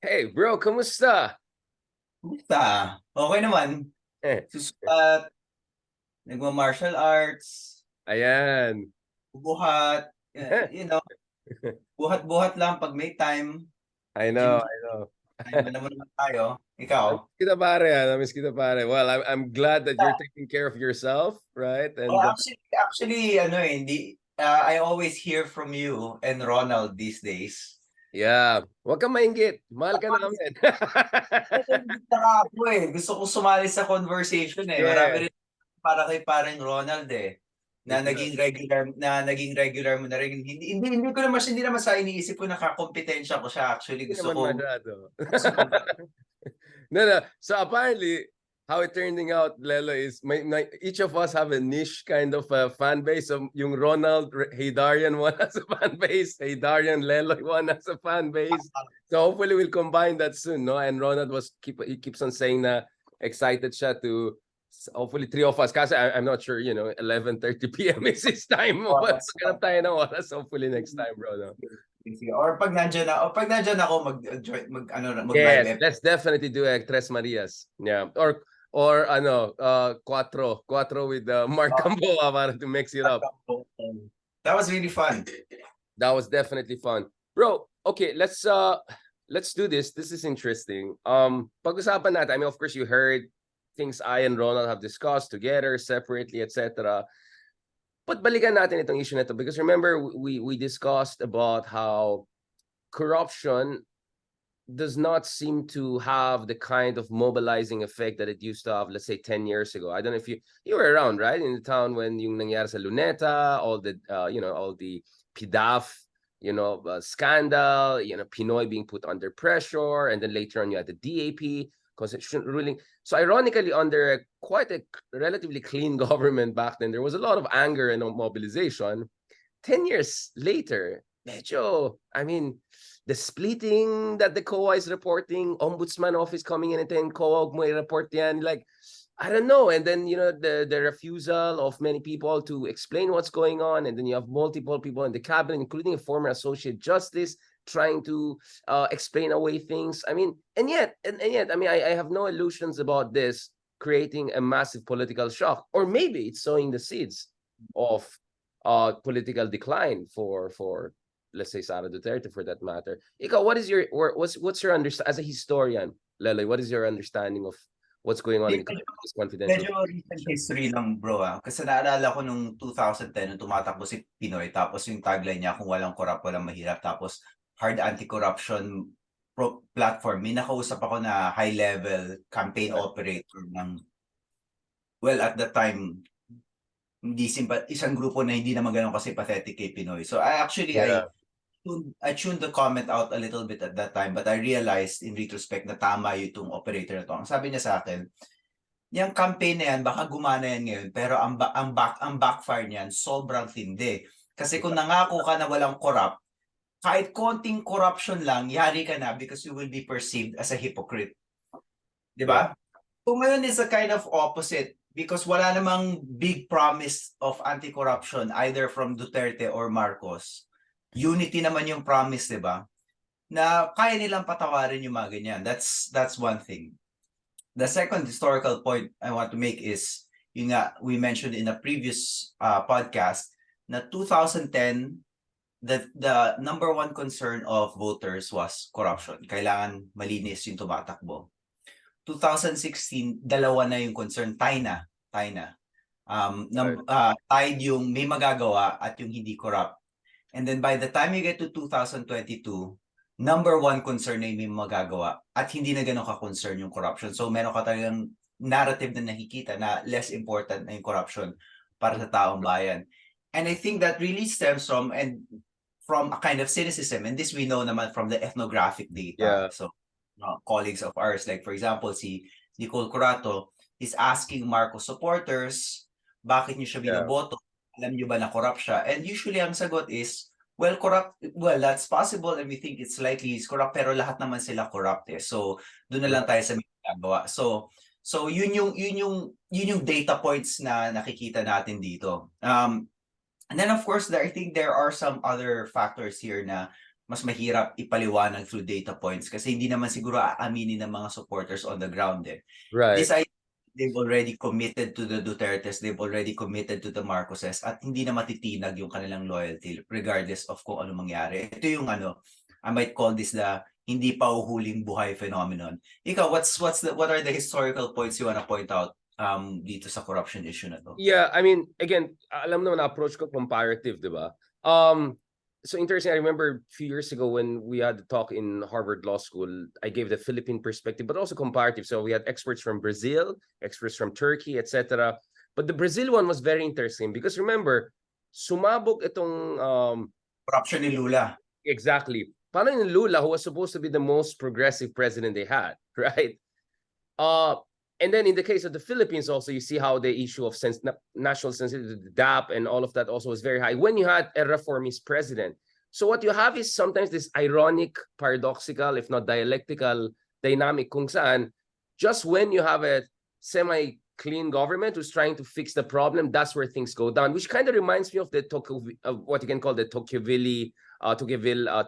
Hey bro, kamusta? Kumusta? Okay naman. Eh, Susulat, nagma-martial arts, ayan. buhat, buhat-buhat lang pag may time. I know, Gym I know. time, alam mo naman tayo. Ikaw? Namiss kita pare, namiss kita pare. Well, I'm glad that you're taking care of yourself, right? Oh, And actually, hindi, I always hear from you and Ronald these days. yeah, wag kang mainggit. Mahal ka namin. Naka ako Gusto ko sumali sa conversation eh. Yeah. Marami rin para kay parang Ronald eh. Na naging regular mo na rin. Hindi ko naman hindi naman sa iniisip ko nakakompetensya ko siya. Actually, Hindi gusto naman ko masyado. gusto ko No, no. So apparently, how it turning out, Lelo, is each of us have a niche kind of fan base. So yung Ronald Haydarian one has a fan base. Haydarian Lelo one has a fan base. So hopefully we'll combine that soon, no? And Ronald he keeps on saying na excited siya to hopefully three of us. Kasi I'm not sure, 11:30 p.m. is his time. But oras. maghanap tayo ng oras. Hopefully next time, bro. No? Or pag nandiyan ako mag-live Yes, let's definitely do a Tres Marias. Yeah. Or Cuatro with Mark Gamboa para to mix it up. That was really fun. That was definitely fun. Bro, okay, let's do this. This is interesting. Pag-usapan natin, I mean, of course you heard things I and Ronald have discussed together, separately, etc. But balikan natin itong issue na ito because remember we discussed about how corruption does not seem to have the kind of mobilizing effect that it used to have, let's say 10 years ago. I don't know if you were around, right? In the town when yung nangyari sa Luneta, all the all the PDAF, scandal, Pinoy being put under pressure, and then later on you had the DAP constitution ruling. So ironically, under quite a relatively clean government back then, there was a lot of anger and mobilization. 10 years later, medyo, I mean, the splitting that the COA is reporting, ombudsman office coming in and saying, COA mo report yan, like, I don't know. And then, the refusal of many people to explain what's going on. And then you have multiple people in the cabinet, including a former associate justice, trying to explain away things. I mean, and yet, I mean, I have no illusions about this creating a massive political shock. Or maybe it's sowing the seeds of political decline for let's say Sara Duterte for that matter. Ikaw, what's your understanding as a historian, Lele? What is your understanding of what's going on in this confidential? Medyo recent history lang bro Kasi naalala ko nung 2010 nung tumatakbo si Pinoy tapos yung tagline niya kung walang korap, walang mahirap. Tapos hard anti-corruption platform. May nakausap ako na high-level campaign operator ng at the time isang grupo na hindi naman ganun kasi pathetic kay Pinoy. So I tuned the comment out a little bit at that time, but I realized in retrospect na tama yung operator na to. Ang sabi niya sa akin, yung campaign na yan, baka gumana yan ngayon, pero ang backfire niyan, sobrang tindi. Kasi kung nangako ka na walang corrupt, kahit konting corruption lang, yari ka na because you will be perceived as a hypocrite. Di ba? So ngayon is a kind of opposite because wala namang big promise of anti-corruption either from Duterte or Marcos. Unity naman yung promise, di ba? Na kaya nilang patawarin yung mga ganyan. That's one thing. The second historical point I want to make is, yung nga, we mentioned in a previous podcast, na 2010, the number one concern of voters was corruption. Kailangan malinis yung tumatakbo. 2016, dalawa na yung concern, tie na. Tied yung may magagawa at yung hindi corrupt. And then by the time you get to 2022, number one concern na yung may magagawa at hindi na ganun ka-concern yung corruption. So meron ka talagang narrative na nakikita na less important na yung corruption para sa taong bayan. And I think that really stems from a kind of cynicism. And this we know naman from the ethnographic data. Yeah. So colleagues of ours, like for example, si Nicole Curato is asking Marcos supporters, bakit niyo siya binoboto? Alam niyo ba na corrupt siya? And usually ang sagot is, that's possible and we think it's likely he's corrupt, pero lahat naman sila corrupt eh. So doon na lang tayo sa may ginagawa. So yun yung data points na nakikita natin dito. And then of course, I think there are some other factors here na mas mahirap ipaliwanag through data points kasi hindi naman siguro aaminin ng mga supporters on the ground eh. Right. This they've already committed to the Dutertes, they've already committed to the Marcoses at hindi na matitinag yung kanilang loyalty regardless of kung ano mangyari. Ito yung I might call this the hindi pa uhuling buhay phenomenon. Ikaw, what are the historical points you wanna point out dito sa corruption issue na to? Yeah, I mean, again, alam naman na approach ko comparative, di ba? So interesting, I remember a few years ago when we had the talk in Harvard Law School, I gave the Philippine perspective, but also comparative. So we had experts from Brazil, experts from Turkey, etc. But the Brazil one was very interesting because remember, sumabog itong corruption ni Lula. Exactly. Paano yung Lula, who was supposed to be the most progressive president they had, right? And then in the case of the Philippines also, you see how the issue of national sensitivity, the DAP and all of that also was very high when you had a reformist president. So what you have is sometimes this ironic, paradoxical, if not dialectical dynamic kung saan, just when you have a semi-clean government who's trying to fix the problem, that's where things go down, which kind of reminds me of the what you can call the Tocqueville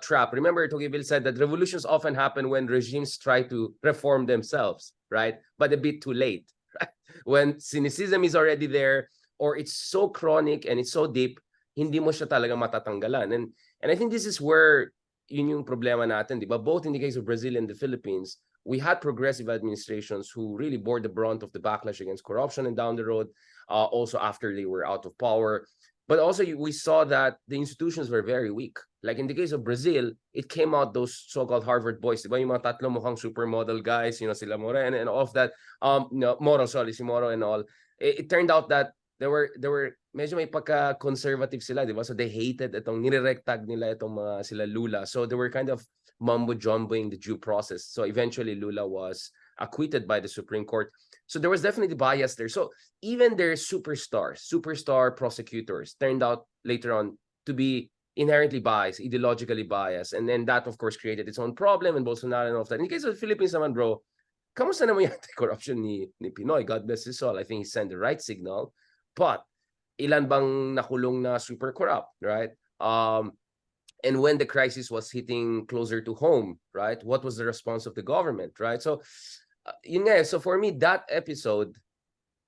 trap. Remember, Tocqueville said that revolutions often happen when regimes try to reform themselves, right? But a bit too late, right? When cynicism is already there, or it's so chronic and it's so deep, hindi mo siya talaga matatanggalan. And I think this is where yun yung problema natin, di ba? Both in the case of Brazil and the Philippines, we had progressive administrations who really bore the brunt of the backlash against corruption and down the road, also after they were out of power. But also we saw that the institutions were very weak. Like in the case of Brazil, it came out those so-called Harvard boys, diba? Yung mga tatlo mukhang supermodel guys, sila Moreno and all of that. Moro, si Moro and all. It turned out that there were medyo may pagka-conservative sila, diba? So they hated itong nirerectag nila itong mga sila Lula. So they were kind of mumbo-jumboing the due process. So eventually Lula was acquitted by the Supreme Court. So there was definitely bias there. So even their superstar prosecutors turned out later on to be inherently biased, ideologically biased. And then that, of course, created its own problem and Bolsonaro and all of that. In the case of the Philippines naman, bro, kamusta naman yung anti-corruption ni Pinoy? God bless his soul. I think he sent the right signal. But ilan bang nakulong na super corrupt, right? And when the crisis was hitting closer to home, right? What was the response of the government, right? So, yun nga, so for me, that episode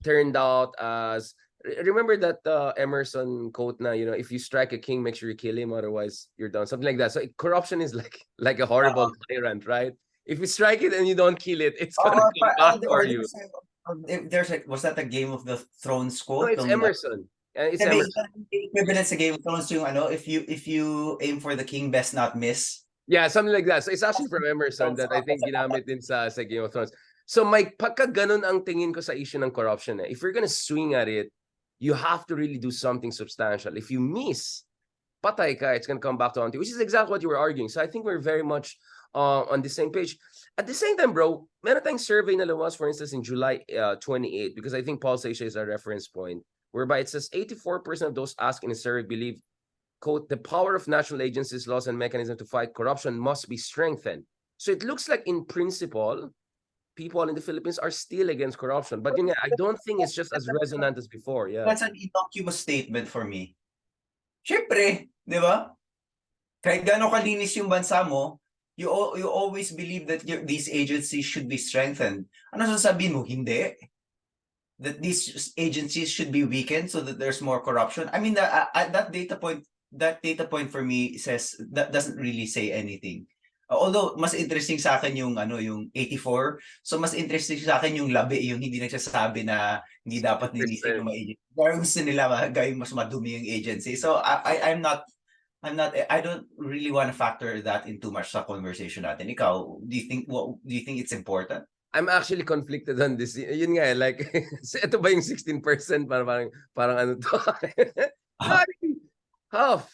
turned out as, remember that Emerson quote na, if you strike a king, make sure you kill him, otherwise you're done, something like that. So corruption is like a horrible tyrant, right? If you strike it and you don't kill it, it's gonna come back for you. Was that a Game of the Thrones quote? No, it's Emerson. It's equivalent sa Game of Thrones yung if you aim for the king, best not miss. Yeah, something like that. So it's actually from Emerson that I think ginamit din sa Game of Thrones. So may pagka ganun ang tingin ko sa issue ng corruption. If you're gonna swing at it, you have to really do something substantial. If you miss, patay ka, it's gonna come back to haunt you, which is exactly what you were arguing. So I think we're very much on the same page. At the same time, bro, meron tayong survey na lumabas, for instance, in July 28, because I think Pulse Asia is a reference point, whereby it says 84% of those asked in a survey believe, quote, the power of national agencies, laws, and mechanisms to fight corruption must be strengthened. So it looks like, in principle, people in the Philippines are still against corruption. But I don't think it's just as resonant as before. Yeah, that's an innocuous statement for me. Syempre, di ba? Kahit gano'ng kalinis yung bansa mo, you always believe that these agencies should be strengthened. Ano sasabihin mo? Hindi. That these agencies should be weakened so that there's more corruption. I mean, that data point for me says that doesn't really say anything. Although mas interesting sa akin yung yung 84. So mas interesting sa akin yung labi, yung hindi nagsasabi na hindi dapat nilisin yung mga agency. Pero gusto nila gawing mas madumi yung agency. So I don't really want to factor that in too much sa conversation natin. Ikaw, do you think it's important? I'm actually conflicted on this. Yun nga, like, ito ba yung 16%? Parang ano to? Half.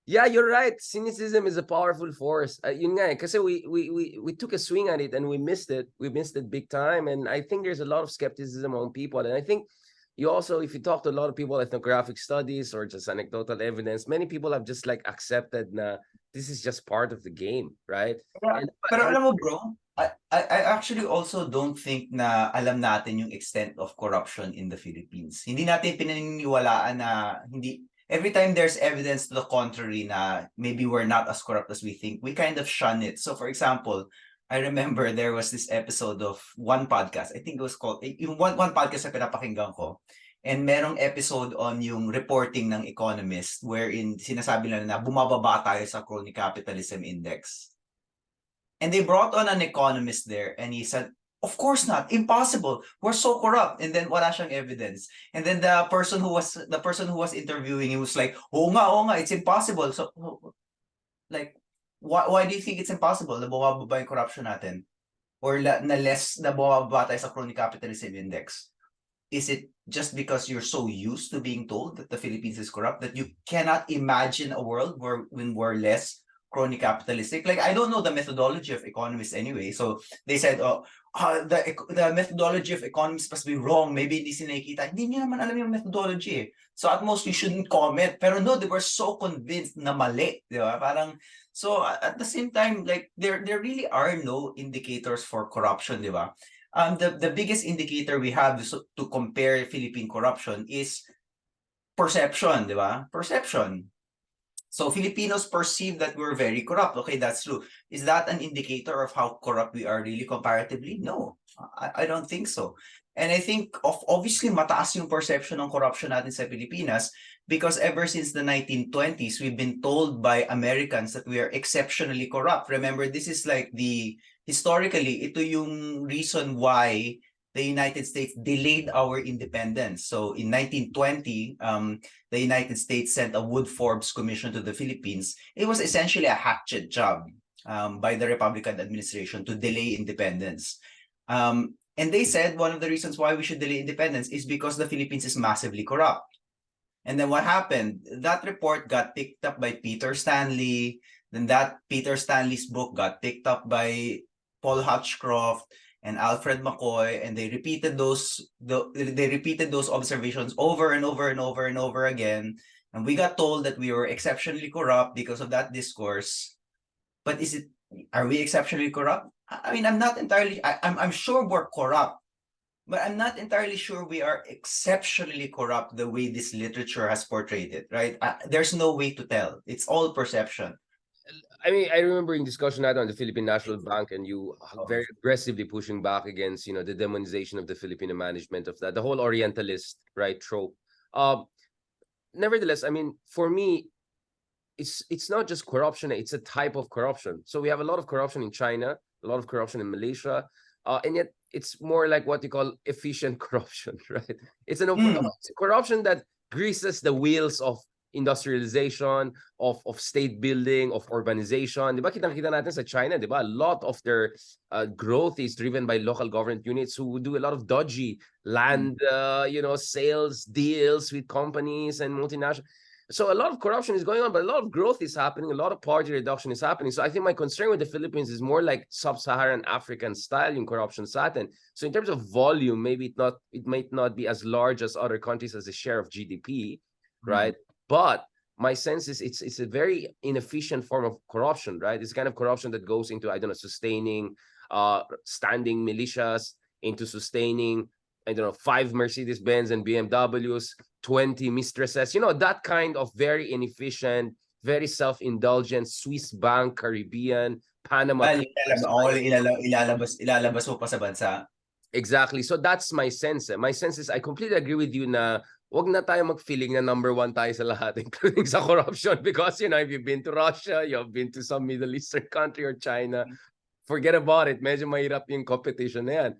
Yeah, you're right. Cynicism is a powerful force. Yun nga, kasi we took a swing at it and we missed it. We missed it big time. And I think there's a lot of skepticism among people. And I think you also, if you talk to a lot of people, ethnographic studies or just anecdotal evidence, many people have just like accepted na this is just part of the game, right? Pero alam mo, bro, I actually also don't think na alam natin yung extent of corruption in the Philippines. Hindi natin pinaniniwalaan na every time there's evidence to the contrary na maybe we're not as corrupt as we think, we kind of shun it. So for example, I remember there was this episode of one podcast, I think it was called, yung one podcast na pinapakinggan ko, and merong episode on yung reporting ng Economist wherein sinasabi nila na bumababa tayo sa crony capitalism index. And they brought on an economist there and he said, of course not, impossible, we're so corrupt. And then wala siyang evidence. And then the person who was interviewing, he was like, oo nga, it's impossible. So like, why do you think it's impossible na bumababa yung corruption natin? Or na bumababa tayo sa crony capitalism index? Is it just because you're so used to being told that the Philippines is corrupt that you cannot imagine a world when we're less crony capitalistic? Like, I don't know the methodology of economists anyway. So they said, the methodology of economists must be wrong. Maybe hindi sila nakikita. Hindi niyo naman alam yung methodology eh. So at most, you shouldn't comment. Pero no, they were so convinced na mali. Di ba? Parang, so at the same time, like, there really are no indicators for corruption, di ba? The biggest indicator we have to compare Philippine corruption is perception, di ba? Perception. So Filipinos perceive that we're very corrupt. Okay, that's true. Is that an indicator of how corrupt we are really comparatively? No, I don't think so. And I think obviously mataas yung perception ng corruption natin sa Pilipinas because ever since the 1920s, we've been told by Americans that we are exceptionally corrupt. Remember, this is like historically, ito yung reason why the United States delayed our independence. So in 1920, the United States sent a Woodforbes Commission to the Philippines. It was essentially a hatchet job by the Republican administration to delay independence. And they said one of the reasons why we should delay independence is because the Philippines is massively corrupt. And then what happened? That report got picked up by Peter Stanley. Then that Peter Stanley's book got picked up by Paul Hutchcroft and Alfred McCoy, and they repeated those observations over and over and over and over again. And we got told that we were exceptionally corrupt because of that discourse. But are we exceptionally corrupt? I mean, I'm not entirely, I'm sure we're corrupt, but I'm not entirely sure we are exceptionally corrupt the way this literature has portrayed it, right? There's no way to tell. It's all perception. I mean, I remember in discussion natin on the Philippine National Bank and you very aggressively pushing back against, the demonization of the Filipino management of that, the whole Orientalist, right, trope. Nevertheless, I mean, for me, it's not just corruption, it's a type of corruption. So we have a lot of corruption in China, a lot of corruption in Malaysia, and yet it's more like what you call efficient corruption, right? It's it's a corruption that greases the wheels of industrialization, of state building, of urbanization. Diba kitang-kita natin sa China, diba? A lot of their growth is driven by local government units who do a lot of dodgy land, sales deals with companies and multinational. So a lot of corruption is going on, but a lot of growth is happening. A lot of poverty reduction is happening. So I think my concern with the Philippines is more like sub-Saharan African style in corruption sa atin. So in terms of volume, maybe it might not be as large as other countries as a share of GDP, right? But my sense is it's a very inefficient form of corruption, right? It's kind of corruption that goes into, I don't know, sustaining standing militias, into sustaining, 5 Mercedes-Benz and BMWs, 20 mistresses, that kind of very inefficient, very self-indulgent Swiss bank, Caribbean, Panama. Ilalabas mo pa sa bansa. Exactly. So that's my sense. My sense is I completely agree with you na wag na tayo mag-feeling na number one tayo sa lahat, including sa corruption. Because, if you've been to Russia, you've been to some Middle Eastern country or China, forget about it. Medyo mahirap yung competition na yan.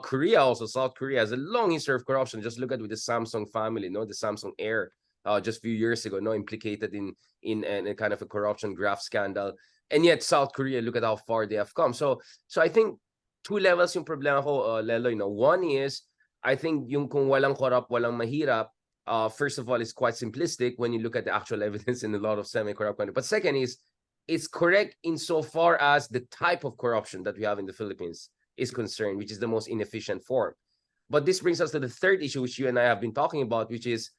Korea also, South Korea has a long history of corruption. Just look at with the Samsung family, the Samsung Air, just a few years ago, implicated in a kind of a corruption graft scandal. And yet South Korea, look at how far they have come. So I think two levels yung problema ko, Lelo. One is, I think yung kung walang corrupt, walang mahirap, first of all, it's quite simplistic when you look at the actual evidence in a lot of semi-corrupt countries. But second is, it's correct insofar as the type of corruption that we have in the Philippines is concerned, which is the most inefficient form. But this brings us to the third issue, which you and I have been talking about, which is,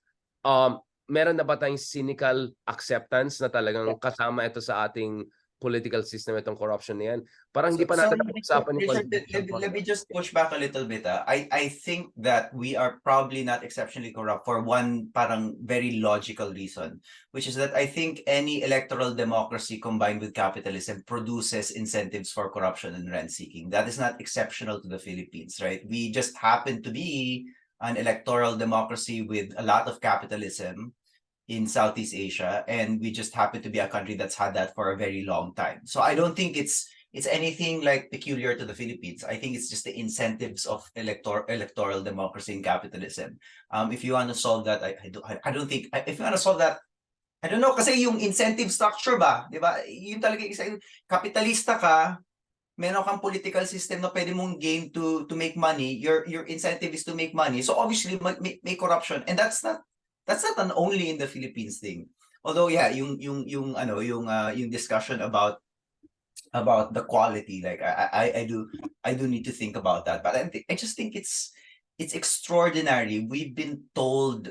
meron na ba tayong cynical acceptance na talagang kasama ito sa ating political system itong corruption na yan. Parang hindi So, pa so natin napag-usapan yung Richard, constitutional fund. let me just push back a little bit. I think that we are probably not exceptionally corrupt for one parang very logical reason, which is that I think any electoral democracy combined with capitalism produces incentives for corruption and rent seeking. That is not exceptional to the Philippines, right? We just happen to be an electoral democracy with a lot of capitalism in Southeast Asia, and we just happen to be a country that's had that for a very long time. So I don't think it's anything like peculiar to the Philippines. I think it's just the incentives of electoral democracy and capitalism. If you want to solve that, I don't think if you want to solve that, I don't know, kasi yung incentive structure ba, di ba? Yun talaga isa, kapitalista ka, meron kang political system na pwede mong gain to make money. Your incentive is to make money. So obviously may corruption, and that's not an only in the Philippines thing. Although yeah, yung discussion about the quality, like I do need to think about that. But I just think it's extraordinary. We've been told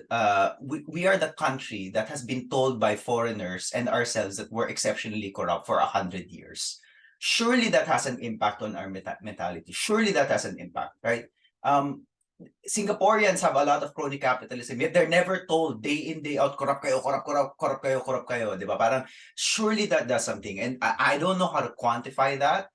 we are the country that has been told by foreigners and ourselves that we're exceptionally corrupt for 100 years. Surely that has an impact on our mentality. Surely that has an impact, right? Singaporeans have a lot of crony capitalism, yet they're never told day in, day out, corrupt kayo, diba? Parang, surely that does something. And I don't know how to quantify that,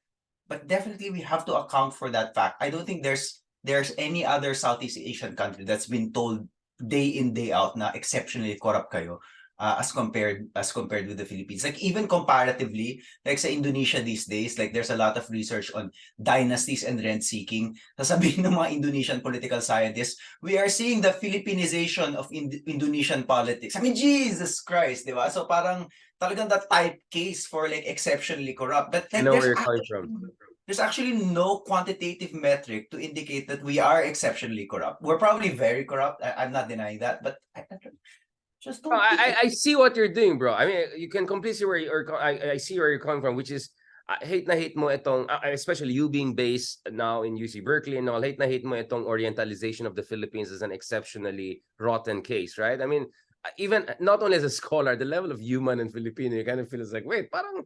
but definitely we have to account for that fact. I don't think there's any other Southeast Asian country that's been told day in, day out na exceptionally corrupt kayo. As compared with the Philippines. Like even comparatively, like sa Indonesia these days, like there's a lot of research on dynasties and rent seeking. Sasabihin ng mga Indonesian political scientists, we are seeing the Philippinization of Indonesian politics. I mean, Jesus Christ, di ba? So parang talagang that type case for like exceptionally corrupt. But like, I know where you're coming from. There's actually no quantitative metric to indicate that we are exceptionally corrupt. We're probably very corrupt. I'm not denying that, but just don't. I see what you're doing, bro. I mean, you can completely see where I see where you're coming from, which is hate mo itong, especially you being based now in UC Berkeley and all, hate mo itong orientalization of the Philippines as an exceptionally rotten case, right? I mean, even not only as a scholar, the level of human and Filipino, you kind of feel like, wait, parang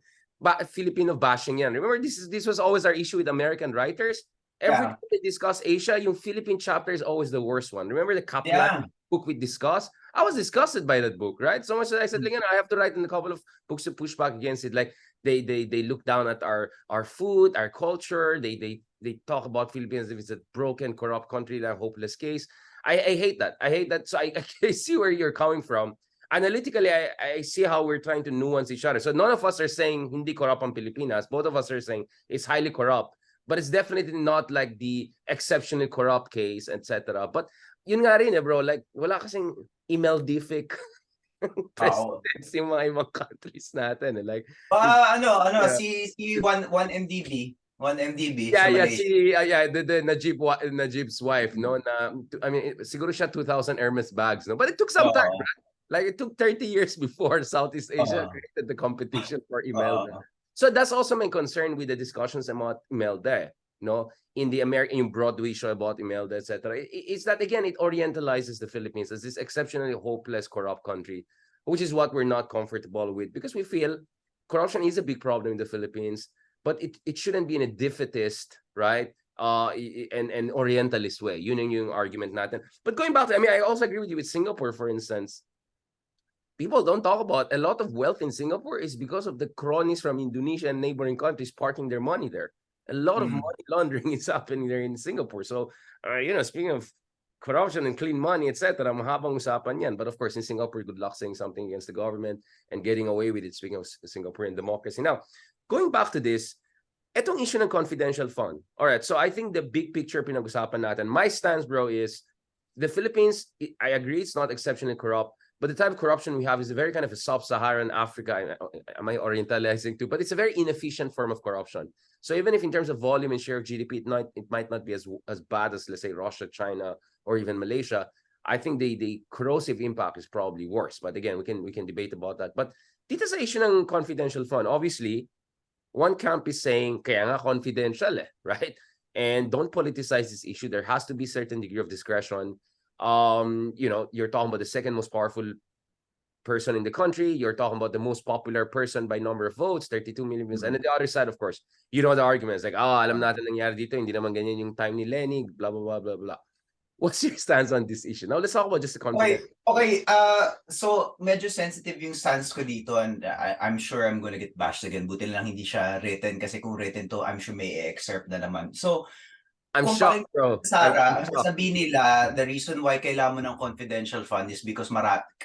Filipino bashing yan. Remember, this was always our issue with American writers. Every time they discuss Asia, yung Philippine chapter is always the worst one. Remember the Kaplan book we discussed? I was disgusted by that book, right? So much that I said, like, I have to write in a couple of books to push back against it. Like they look down at our food, our culture. They talk about Philippines as if it's a broken, corrupt country, that hopeless case. I hate that. I hate that. So I see where you're coming from. Analytically, I see how we're trying to nuance each other. So none of us are saying hindi corrupt ang Pilipinas. Both of us are saying it's highly corrupt. But it's definitely not like the exceptionally corrupt case, etc. But yun nga rin, bro, like wala kasing email-defic presidents yung mga ibang countries natin. Like, si 1MDB. 1MDB. The Najib's wife, no? I mean, siguro siya 2,000 Hermes bags, no? But it took some time, right? Like it took 30 years before Southeast Asia created the competition for Imelda. So that's also my concern with the discussions about Imelda, no? In the American Broadway show about Imelda, etc. It's that, again, it orientalizes the Philippines as this exceptionally hopeless, corrupt country, which is what we're not comfortable with, because we feel corruption is a big problem in the Philippines, but it shouldn't be in a defeatist, right? And orientalist way. Yun yung argument natin. But going back to, I mean, I also agree with you with Singapore, for instance. People don't talk about a lot of wealth in Singapore is because of the cronies from Indonesia and neighboring countries parking their money there. A lot of money laundering is happening there in Singapore. So, speaking of corruption and clean money, etc., mahabang usapan yan. But of course, in Singapore, good luck saying something against the government and getting away with it, speaking of Singaporean democracy. Now, going back to this, etong issue ng confidential fund. All right, so I think the big picture pinag-usapan natin. My stance, bro, is the Philippines, I agree, it's not exceptionally corrupt. But the type of corruption we have is a very kind of a sub-Saharan Africa. Am I orientalizing too? But it's a very inefficient form of corruption. So even if in terms of volume and share of GDP, it might not be as bad as, let's say, Russia, China, or even Malaysia, I think the corrosive impact is probably worse. But again, we can debate about that. But dito sa issue ng confidential fund, obviously, one camp is saying, kaya nga confidential, right? And don't politicize this issue. There has to be a certain degree of discretion. You're talking about the second most powerful person in the country. You're talking about the most popular person by number of votes, 32 million views. And on the other side, of course, you know the arguments like, alam natin nangyari dito, hindi naman ganyan yung time ni Lenny, blah, blah, blah, blah, blah. What's your stance on this issue? Now, let's talk about just the confidence. Okay. So medyo sensitive yung stance ko dito, and I'm sure I'm gonna get bashed again. Buti lang hindi siya written, kasi kung written to, I'm sure may excerpt na naman. So, I'm kung shocked, bro. Sara, I'm ang shocked. sasabihin nila, the reason why kailangan mo ng confidential fund is because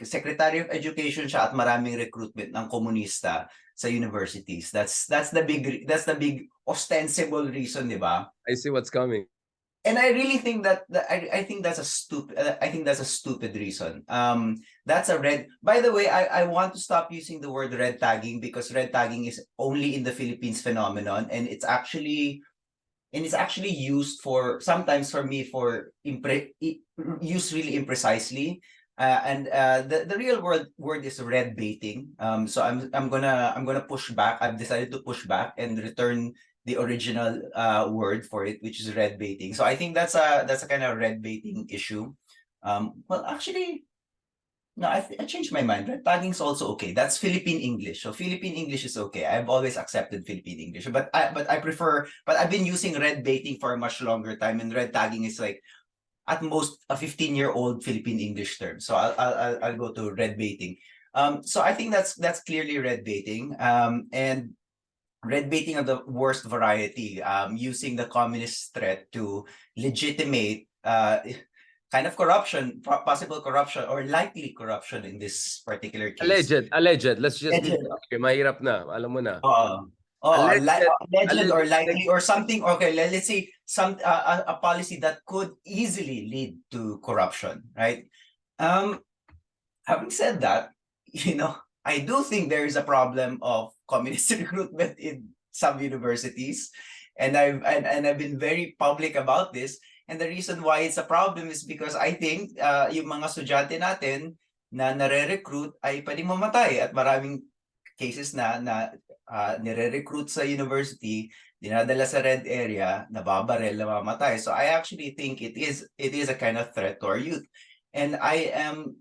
Secretary of Education siya at maraming recruitment ng komunista sa universities. That's the big ostensible reason, di ba? I see what's coming. And I really think I think that's a stupid reason. That's a red. By the way, I want to stop using the word red tagging, because red tagging is only in the Philippines phenomenon, and it's actually used for sometimes for me for used really imprecisely. The real word is red baiting. So I'm gonna push back. I've decided to push back and return the original word for it, which is red baiting. So I think that's a kind of red baiting issue. Well, actually, no, I changed my mind. Red tagging is also okay. That's Philippine English. So Philippine English is okay. I've always accepted Philippine English, but I've been using red baiting for a much longer time, and red tagging is like at most a 15-year-old Philippine English term. So I'll go to red baiting. So I think that's clearly red baiting. And red baiting of the worst variety, using the communist threat to legitimate kind of corruption, possible corruption or likely corruption in this particular case. Alleged. Let's just be clear. Mahirap na. Alam mo na. Alleged or likely or something. Okay, let's say a policy that could easily lead to corruption, right? Having said that, I do think there is a problem of communist recruitment in some universities, and I've been very public about this. And the reason why it's a problem is because I think yung mga estudyante natin na nare-recruit ay pwedeng mamatay, at maraming cases na nire-recruit sa university, dinadala sa red area, nababarel, namamatay. So I actually think it is a kind of threat to our youth. And I am,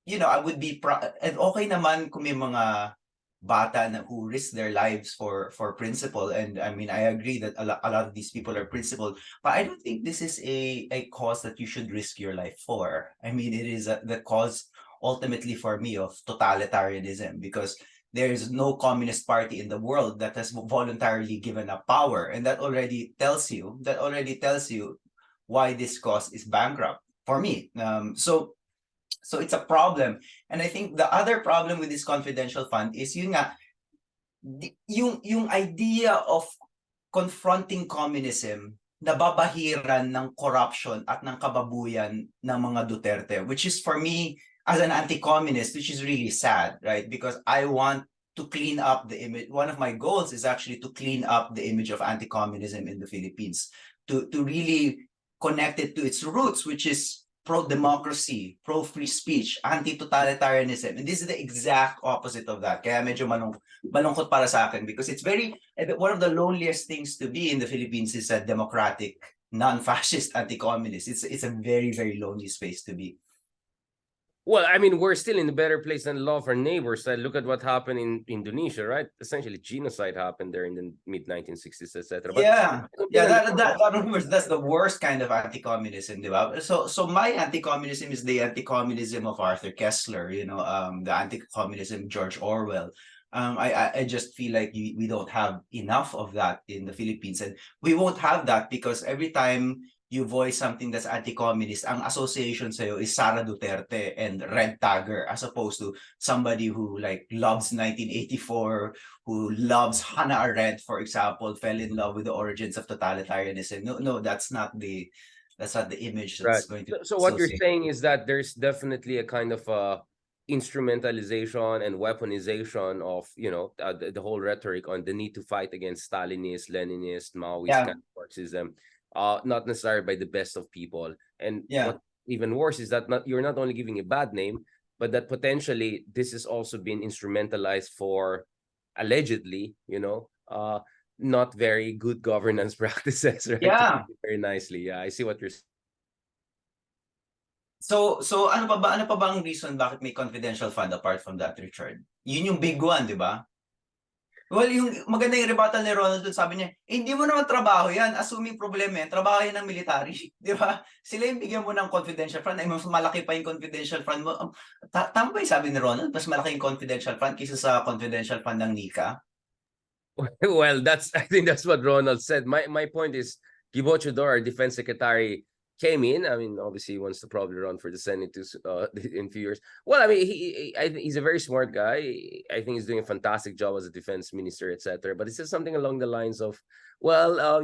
I would be and okay naman kung may mga bata na who risk their lives for principle, and I mean I agree that a lot of these people are principled, but I don't think this is a cause that you should risk your life for. I mean, it is the cause ultimately for me of totalitarianism, because there is no communist party in the world that has voluntarily given up power, and that already tells you why this cause is bankrupt for me. So it's a problem. And I think the other problem with this confidential fund is yung idea of confronting communism na babahiran ng corruption at ng kababuyan ng mga Duterte, which is for me as an anti-communist, which is really sad, right? Because I want to clean up the image. One of my goals is actually to clean up the image of anti-communism in the Philippines, to really connect it to its roots, which is pro-democracy, pro-free speech, anti-totalitarianism. And this is the exact opposite of that. Kaya medyo malungkot para sa akin, because it's one of the loneliest things to be in the Philippines is a democratic, non-fascist, anti-communist. It's a very, very lonely space to be. Well, I mean, we're still in a better place than a lot of our neighbors. Look at what happened in Indonesia, right? Essentially, genocide happened there in the mid-1960s, etc. That's the worst kind of anti-communism, diba? So my anti-communism is the anti-communism of Arthur Koestler, the anti-communism George Orwell. I just feel like we don't have enough of that in the Philippines, and we won't have that because every time you voice something that's anti-communist, ang association sa'yo is Sara Duterte and red tagger, as opposed to somebody who loves 1984, who loves Hannah Arendt, for example, fell in love with the origins of totalitarianism. No, that's not the image that's going to. So what you're saying is that there's definitely a kind of instrumentalization and weaponization of the whole rhetoric on the need to fight against Stalinist, Leninist, Maoist kind of Marxism. Not necessarily by the best of people. And what even worse is that you're not only giving a bad name, but that potentially this is also been instrumentalized for allegedly, not very good governance practices, right? Yeah. Very nicely. Yeah, I see what you're saying. So ano pa ba ang reason bakit may confidential fund apart from that, Richard? Yun yung big one, di ba? Well, yung maganda yung rebuttal ni Ronald dun, sabi niya, hindi mo naman trabaho yan, assuming problema yan, trabaho yan ng military, di ba? Sila yung bigyan mo ng confidential fund, ay mas malaki pa yung confidential fund mo. Tama ba yung sabi ni Ronald? Mas malaki yung confidential fund kaysa sa confidential fund ng Nika? Well, I think that's what Ronald said. My point is, Gibo Chodor, our defense secretary, came in. I mean, obviously, he wants to probably run for the Senate in a few years. Well, I mean, I think he's a very smart guy. I think he's doing a fantastic job as a defense minister, etc. But he says something along the lines of, well,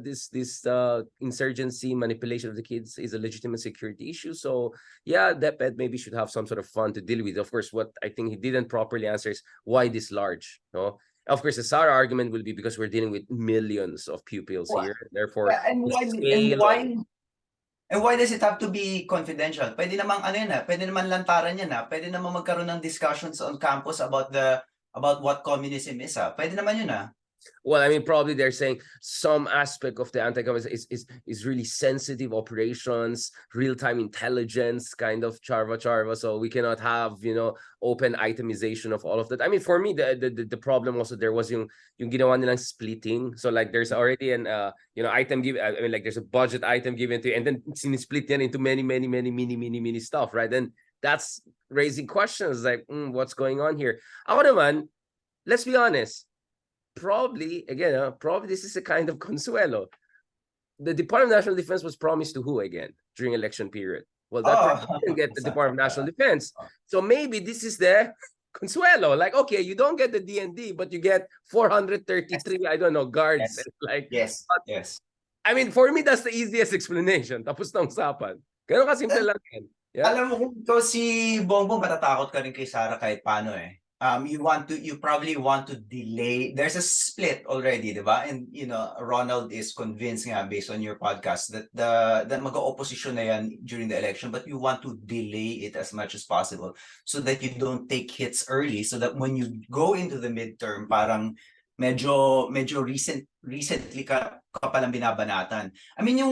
this insurgency manipulation of the kids is a legitimate security issue. So yeah, DepEd maybe should have some sort of fund to deal with. Of course, what I think he didn't properly answer is why this large, no? Of course, the SAR argument will be because we're dealing with millions of pupils here. Therefore, And the why, scale of and why does it have to be confidential? Pwede namang ano yan, pwede naman lantaran yan, pwede naman magkaroon ng discussions on campus about what communism is, Pwede naman yun, Well, I mean, probably they're saying some aspect of the anti-communism is really sensitive operations, real-time intelligence, kind of charva. So we cannot have, open itemization of all of that. I mean, for me, the problem also there was yung ginawa nilang splitting. So like there's already an item given. I mean, like there's a budget item given to you, and then split yan into many mini stuff, right? And that's raising questions like, what's going on here? Ako naman, let's be honest. Probably this is a kind of consuelo. The Department of National Defense was promised to who again during election period? Well, that didn't get the Department of National Defense. So maybe this is the consuelo. Like, okay, you don't get the DND, but you get 433, I don't know, guards. Yes. Like, yes. Yes. I mean, for me, that's the easiest explanation. Tapos na usapan. Ganun kasimple lang yan. Yeah? Alam mo kung ito si Bongbong, matatakot ka rin kay Sara kahit paano you probably want to delay. There's a split already, diba? And Ronald is convinced nga based on your podcast that that mag-opposition na yan during the election, but you want to delay it as much as possible so that you don't take hits early, so that when you go into the midterm, parang medyo recently ka palang binabanatan. I mean,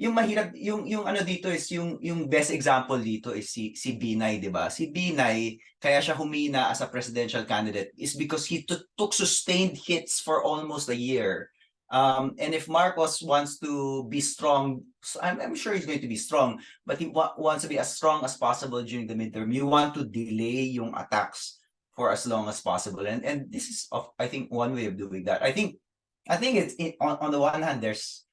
yung mahirap, yung ano dito is yung best example dito is si Binay, 'di ba? Si Binay kaya siya humina as a presidential candidate is because he took sustained hits for almost a year. And if Marcos wants to be strong, I'm sure he's going to be strong, but he wants to be as strong as possible during the midterm. You want to delay yung attacks for as long as possible, and this is I think one way of doing that. I think it's on the one hand there's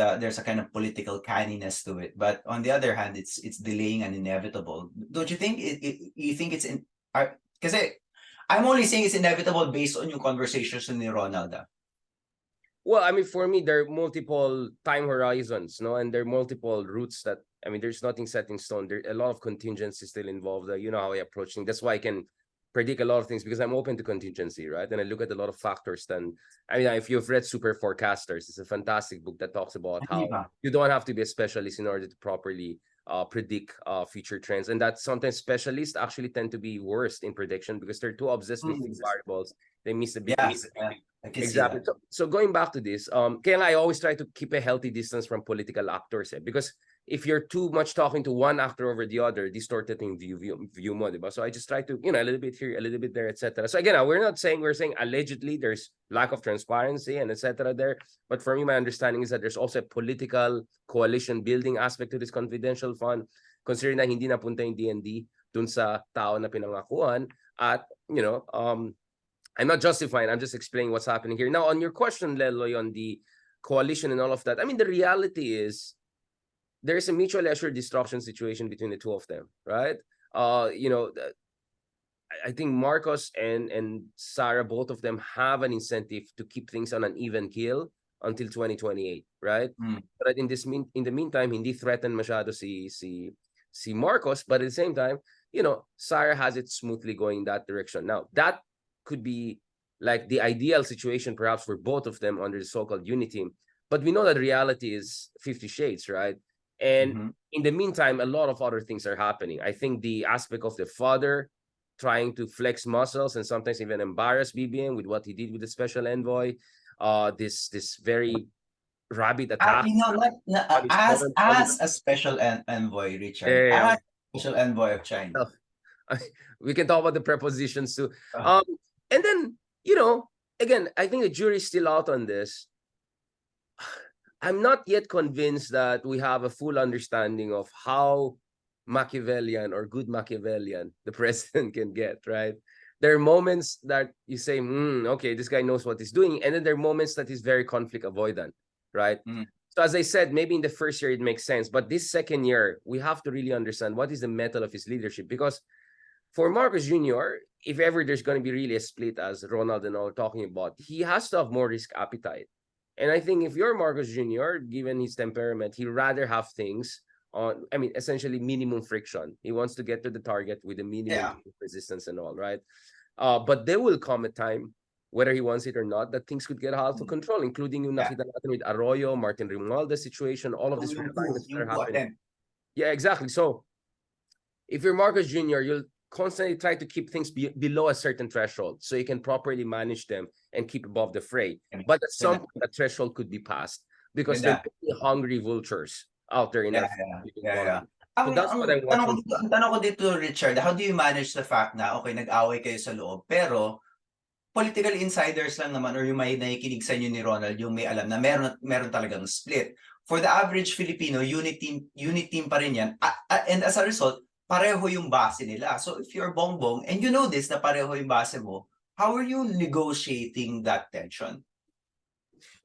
a kind of political canniness to it, but on the other hand, it's delaying and inevitable. Don't you think? You think it's because I'm only saying it's inevitable based on your conversations with Ronald. Well, I mean, for me, there are multiple time horizons, no, and there are multiple routes that, I mean, there's nothing set in stone. There a lot of contingency still involved. You know how I approach things. That's why I can predict a lot of things because I'm open to contingency, right? And I look at a lot of factors. Then, I mean, if you've read Super Forecasters, it's a fantastic book that talks about how you don't have to be a specialist in order to properly predict future trends, and that sometimes specialists actually tend to be worse in prediction because they're too obsessed with these variables. They miss the big. Exactly. So going back to this, kaya I always try to keep a healthy distance from political actors, because if you're too much talking to one actor over the other, distorted yung view mo, diba? So I just try to, a little bit here, a little bit there, etc. So again, we're saying allegedly there's lack of transparency and etc. there. But for me, my understanding is that there's also a political coalition building aspect to this confidential fund, considering na hindi napunta yung DND dun sa tao na pinangakuan. At, I'm not justifying, I'm just explaining what's happening here. Now, on your question, Leloy, on the coalition and all of that, I mean, the reality is there is a mutually assured destruction situation between the two of them, right? I think Marcos and Sara, both of them have an incentive to keep things on an even keel until 2028, right? But in the meantime, hindi threaten masyado si Marcos, but at the same time, Sara has it smoothly going in that direction. Now, that could be like the ideal situation perhaps for both of them under the so-called unity, but we know that reality is 50 shades, right? And in the meantime, a lot of other things are happening. I think the aspect of the father trying to flex muscles and sometimes even embarrass BBM with what he did with the special envoy, this very rabbit attack on his as foreign policy. a special envoy, Richard, Yeah, as special envoy of China. we can talk about the prepositions too. Uh, And then, again, I think the jury's still out on this. I'm not yet convinced that we have a full understanding of how Machiavellian or good Machiavellian the president can get, right? There are moments that you say, okay, this guy knows what he's doing. And then there are moments that he's very conflict avoidant, right? So as I said, maybe in the first year it makes sense. But this second year, we have to really understand what is the metal of his leadership. Because for Marcos Jr., if ever there's going to be really a split, as Ronald and I were talking about, he has to have more risk appetite. And I think if you're Marcos Jr., given his temperament, he'd rather have things on, essentially minimum friction. He wants to get to the target with the minimum resistance and all, right? But there will come a time, whether he wants it or not, that things could get out of control, including yung nakita natin with Arroyo, Martin Romualdez situation, all of these realignments that are happening. Yeah, exactly. So if you're Marcos Jr., you'll constantly try to keep things below a certain threshold so you can properly manage them and keep above the fray. But at some point, that threshold could be passed because there could be hungry vultures out there in So that's what I want. Ang tanong ko dito, Richard, how do you manage the fact na, okay, nag-away kayo sa loob, pero political insiders lang naman or yung may nakikinig sa inyo ni Ronald, yung may alam na meron talagang split. For the average Filipino, unit team pa rin yan. And as a result, pareho yung base nila. So if you're Bongbong and you know this na pareho yung base mo, how are you negotiating that tension?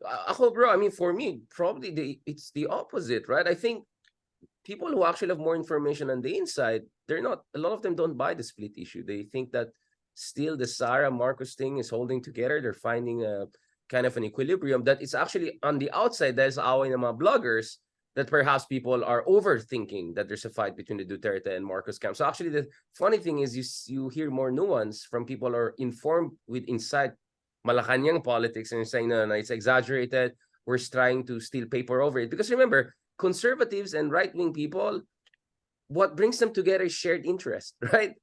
Bro, for me, probably it's the opposite, right? I think people who actually have more information on the inside, a lot of them don't buy the split issue. They think that still the Sara Marcos thing is holding together. They're finding a kind of an equilibrium that is actually on the outside. There's away ng mga bloggers that perhaps people are overthinking that there's a fight between the Duterte and Marcos camp. So actually, the funny thing is you hear more nuance from people who are informed with inside Malacanang politics and saying, no, it's exaggerated. We're trying to steal paper over it. Because remember, conservatives and right-wing people, what brings them together is shared interest, right?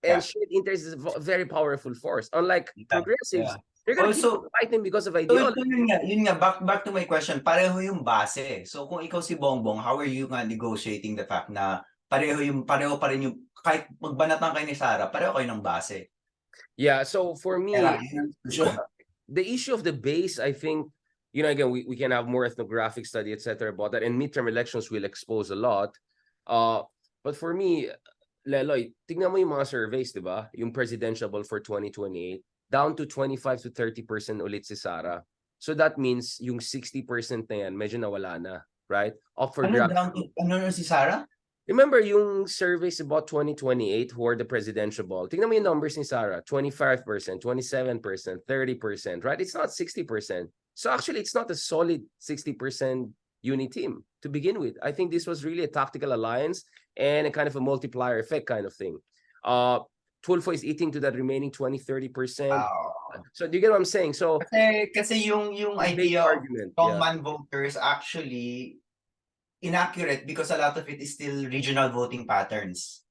And shared interest is a very powerful force. Unlike progressives, they're going to keep fighting because of ideology. So yun nga, back to my question, pareho yung base. So kung ikaw si Bongbong, how are you nga negotiating the fact na pareho pa rin yung, kahit magbanatan kayo ni Sara, pareho kayo ng base? Yeah, so for me, the issue of the base, I think, again, we can have more ethnographic study, etc. about that, and midterm elections will expose a lot. But for me, Leloy, tignan mo yung mga surveys, di ba? Yung presidential for 2028, down to 25 to 30% ulit si Sara. So that means yung 60% na yan, medyo nawala na, right? Up for grabs. Ano si Sara? Remember yung surveys about 2028 who are the presidential ball. Tingnan mo yung numbers ni Sara. 25%, 27%, 30%, right? It's not 60%. So actually, it's not a solid 60% unit team to begin with. I think this was really a tactical alliance and a kind of a multiplier effect kind of thing. Tulfo is eating to that remaining 20-30%. Wow. So do you get what I'm saying? So kasi yung idea of strongman voters actually inaccurate because a lot of it is still regional voting patterns.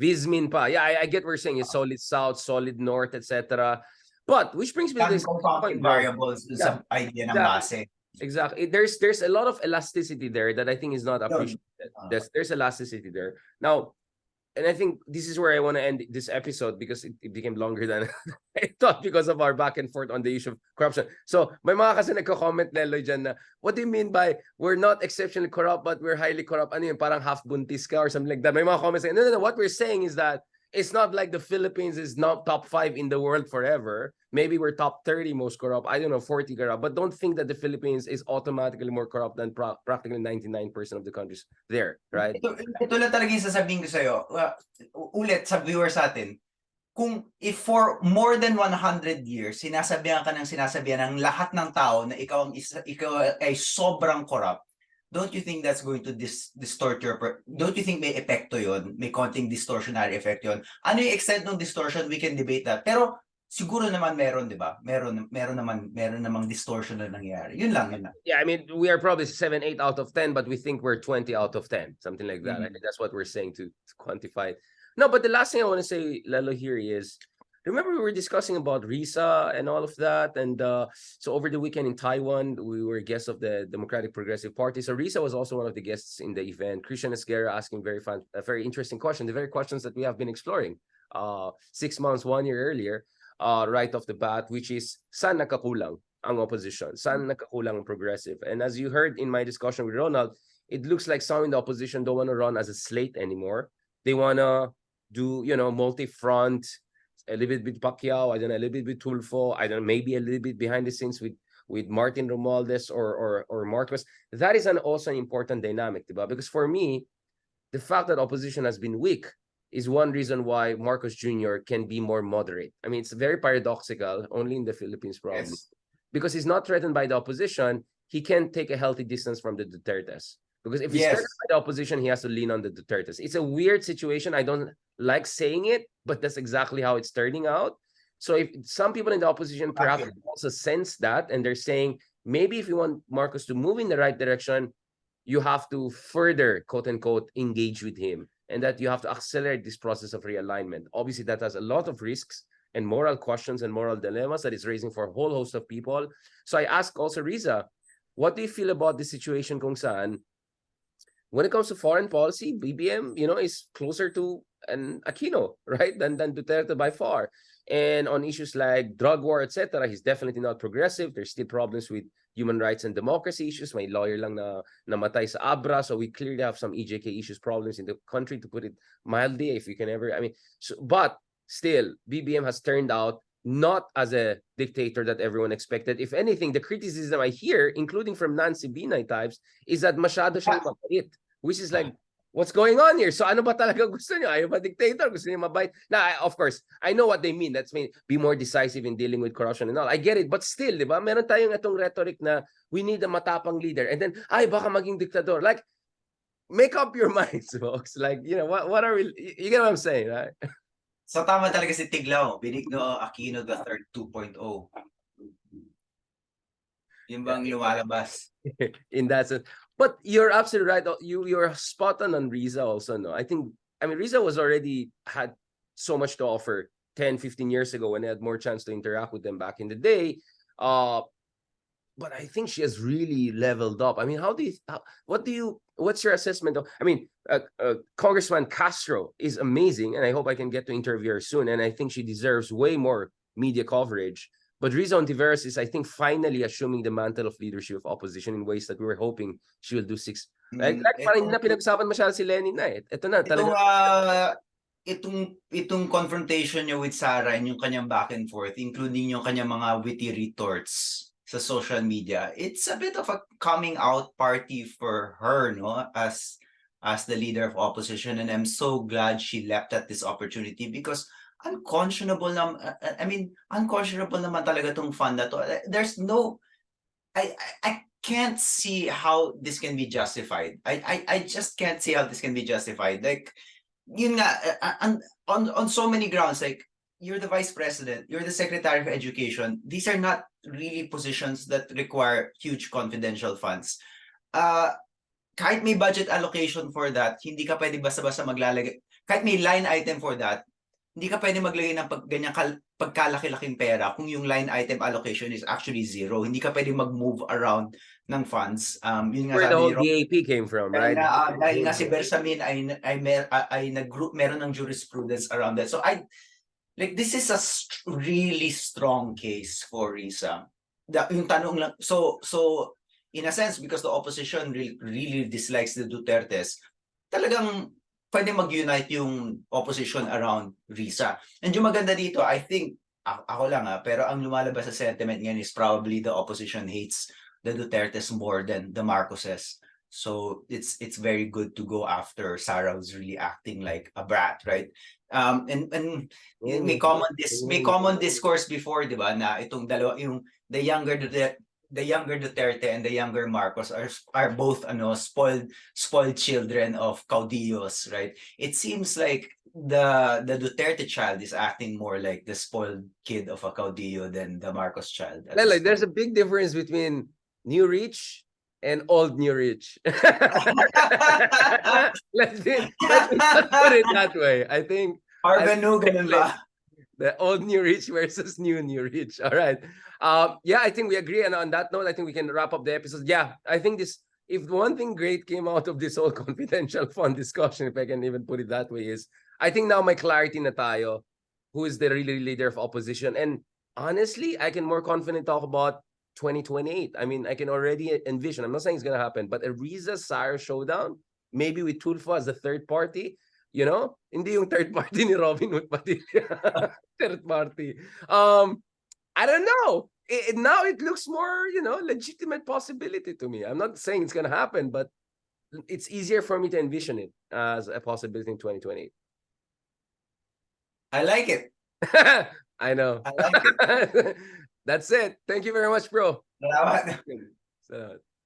Vismin pa. Yeah, I get what you're saying. It's solid south, solid north, etc. But which brings me to this point, variables sa idea ng base. Exactly. There's a lot of elasticity there that I think is not appreciated. There's elasticity there. Now, and I think this is where I want to end this episode because it became longer than I thought because of our back and forth on the issue of corruption. So, may mga kasi nagko-comment Leloy dyan na, what do you mean by we're not exceptionally corrupt but we're highly corrupt? Ano yun, parang half buntis ka or something like that. May mga comments saying, no. What we're saying is that it's not like the Philippines is not top 5 in the world forever. Maybe we're top 30 most corrupt. I don't know, 40 corrupt. But don't think that the Philippines is automatically more corrupt than practically 99% of the countries there, right? Ito lang talaga yung sasabihin ko sa'yo. Ulit sa viewers natin, if for more than 100 years, sinasabihan ng lahat ng tao na ikaw ay sobrang corrupt, don't you think that's going to distort don't you think may epekto yon? May konting distortionary effect yon? Ano yung extent ng distortion? We can debate that. Pero siguro naman meron, di ba? Meron namang distortion na nangyayari. Yun lang. Yeah, I mean, we are probably 7, 8 out of 10, but we think we're 20 out of 10. Something like that. I think that's what we're saying to quantify it. No, but the last thing I want to say, Lalo, here is, remember we were discussing about Risa and all of that. And so over the weekend in Taiwan, we were guests of the Democratic Progressive Party. So Risa was also one of the guests in the event. Christian Esguerra asking a very interesting question, the very questions that we have been exploring 6 months, 1 year earlier, right off the bat, which is, saan nakakulang ang opposition? Saan nakakulang ang progressive? And as you heard in my discussion with Ronald, it looks like some in the opposition don't want to run as a slate anymore. They want to do, multi-front, a little bit with Pacquiao, I don't know, a little bit with Tulfo, I don't know, maybe a little bit behind the scenes with Martin Romualdez or Marcos. That is also an important dynamic, diba? Because for me, the fact that opposition has been weak is one reason why Marcos Jr. can be more moderate. I mean, it's very paradoxical, only in the Philippines probably. Yes. Because he's not threatened by the opposition, he can take a healthy distance from the Dutertes. Because if he's Yes. threatened by the opposition, he has to lean on the Dutertes. It's a weird situation. I don't like saying it, but that's exactly how it's turning out. So if some people in the opposition perhaps also sense that, and they're saying, maybe if you want Marcos to move in the right direction, you have to further, quote unquote, engage with him, and that you have to accelerate this process of realignment. Obviously, that has a lot of risks and moral questions and moral dilemmas that is raising for a whole host of people. So I ask also Riza, what do you feel about this situation kung saan, when it comes to foreign policy, BBM, is closer to an Aquino, right, than Duterte by far. And on issues like drug war, etc., he's definitely not progressive. There's still problems with human rights and democracy issues. May lawyer lang na namatay sa Abra, so we clearly have some EJK issues, problems in the country, to put it mildly, if you can ever. But still, BBM has turned out not as a dictator that everyone expected. If anything, the criticism I hear, including from Nancy Binay types, is that masyado siyang mabait, which is like, what's going on here? So ano ba talaga gusto niyo? Ayaw ba dictator? Gusto niyo mabait? Now, of course, I know what they mean. That's mean be more decisive in dealing with corruption and all. I get it. But still, di ba? Meron tayong itong rhetoric na we need a matapang leader. And then, baka maging diktador. Like, make up your minds, folks. Like, what are we... You get what I'm saying, right? So tama talaga si Tiglao, Benigno Aquino III 2.0. Yung bang lumalabas. In that sense. But you're absolutely right. You're spot on Riza also, no? I mean, Riza had so much to offer 10, 15 years ago when I had more chance to interact with them back in the day. But I think she has really leveled up. I mean, what's your assessment of, Congressman Castro is amazing, and I hope I can get to interview her soon, and I think she deserves way more media coverage. But Riza Ontiveros is, I think, finally assuming the mantle of leadership of opposition in ways that we were hoping she will do six. Like parang hindi na pinag-usapan masyado si Lenin na eh. Ito na talaga. Itong confrontation niya with Sara and yung kanyang back and forth, including yung kanyang mga witty retorts sa social media, it's a bit of a coming out party for her, no? As the leader of opposition, and I'm so glad she leapt at this opportunity because unconscionable naman talaga tong fund na to. There's no, I can't see how this can be justified. I just can't see how this can be justified. Like, yun nga, on so many grounds, like, you're the vice president, you're the secretary of education. These are not really positions that require huge confidential funds. Kahit may budget allocation for that, hindi ka pwede basta-basta maglalagay. Kahit may line item for that, hindi ka pwede maglagay ng ganyang pagkalaki-laking pera kung yung line item allocation is actually zero. Hindi ka pwede mag-move around ng funds. Yun nga where the whole DAP came from, right? Dahil nga si Bersamin ay nag-group, meron ng jurisprudence around that. So this is a really strong case for Riza. Yung tanong lang, so in a sense, because the opposition really dislikes the Dutertes, talagang pwede mag-unite yung opposition around Riza. And yung maganda dito, I think, ako lang pero ang lumalabas sa sentiment ngayon is probably the opposition hates the Dutertes more than the Marcoses. So it's very good to go after Sara, who's really acting like a brat, right? And may common discourse before, di ba, na itong dalawa, yung the younger Duterte and the younger Marcos are both spoiled children of caudillos, right? It seems like the Duterte child is acting more like the spoiled kid of a caudillo than the Marcos child. Like, there's a big difference between new rich and old new rich. let's put it that way. I think The old New Rich versus new Rich. All right. Yeah, I think we agree. And on that note, I think we can wrap up the episode. Yeah, I think this, if one thing great came out of this whole confidential fund discussion, if I can even put it that way, is I think now my clarity na tayo, who is the really leader of opposition. And honestly, I can more confident talk about 2028. I mean, I can already envision, I'm not saying it's going to happen, but a Riza Sire showdown, maybe with Tulfo as the third party, you know, hindi yung third party ni Robin Hood Padilla. Third party. I don't know. Now it looks more, you know, legitimate possibility to me. I'm not saying it's going to happen, but it's easier for me to envision it as a possibility in 2028. I like it. I know. I like it. That's it. Thank you very much, bro. Salamat. So,